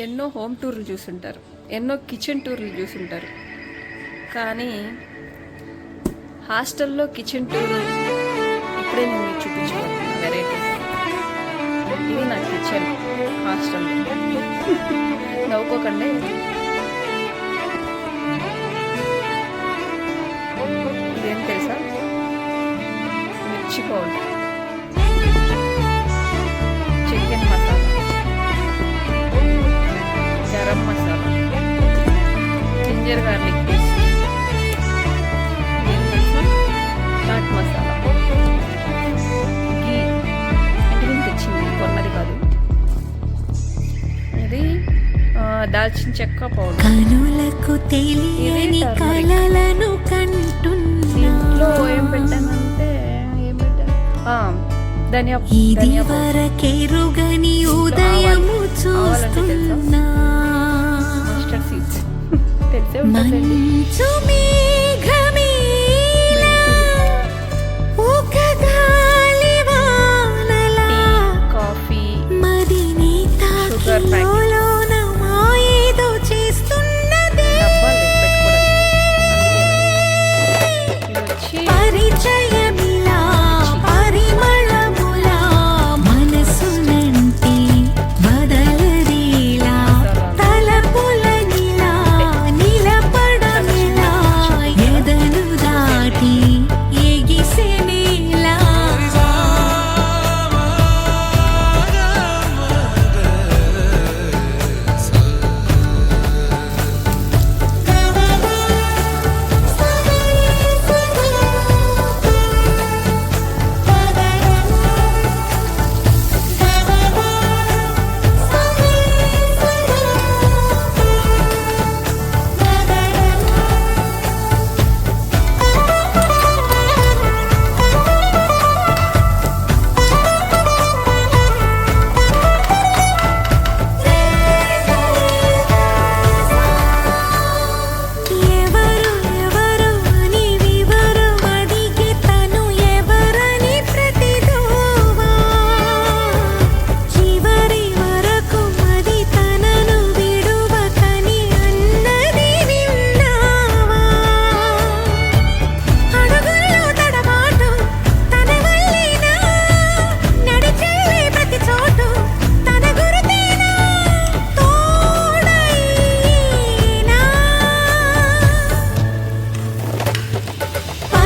ఎన్నో హోమ్ టూర్లు చూసుంటారు, ఎన్నో కిచెన్ టూర్లు చూసుంటారు, కానీ హాస్టల్లో కిచెన్ టూర్ ఇప్పుడే నేను మీకు చూపించుకోవాలి వెరైటీస్. ఇది నా కిచెన్ హాస్టల్లో. నవ్వుకోకండి. ఇదేం తెలుసా? Mirchi powder, chicken masala, garam masala, ginger garlic paste, chaat masala, ghee అంటే నేను తెచ్చింది, కొన్నది కాదు. ఇది దాల్చిన చెక్క పౌడర్. కనులకు తెలియని కలలను దీంట్లో ఏం పెట్టానంటే ఏం పెట్టాను, ధనియా వరకెరుగని ఉదయము చూస్తున్నా మస్టర్డ్ సీడ్స్ తెలిసే ఉంటుందండి. మంచు మేఘమేలా ఒక గాలి వానలా కాఫీ, మదిని తాకిలోన మాయేదో చేస్తున్నదే పరిచయమిలా పరిమళములా మనసునంటి బదలదేలా తలపులనిలా నిలపడమిలా ఎదను దాటి ఎగిసెనేలా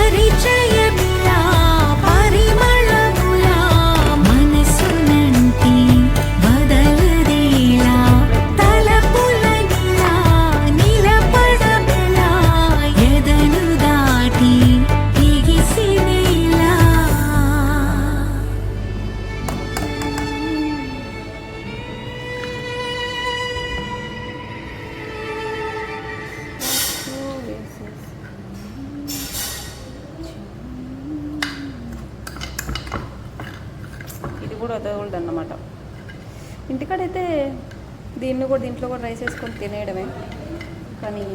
పరిచయమిలా పరిమళములా మనసునంటి బదలదేలా తలపులనిలా నిలపడమిలా ఎదను దాటి ఎగిసినేలా ఇది కూడా అదొకటి అన్నమాట. ఇంటికాడైతే దీంట్లో కూడా రైస్ వేసుకొని తినేయడమే, కానీ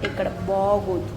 ఇక్కడ బాగోదు.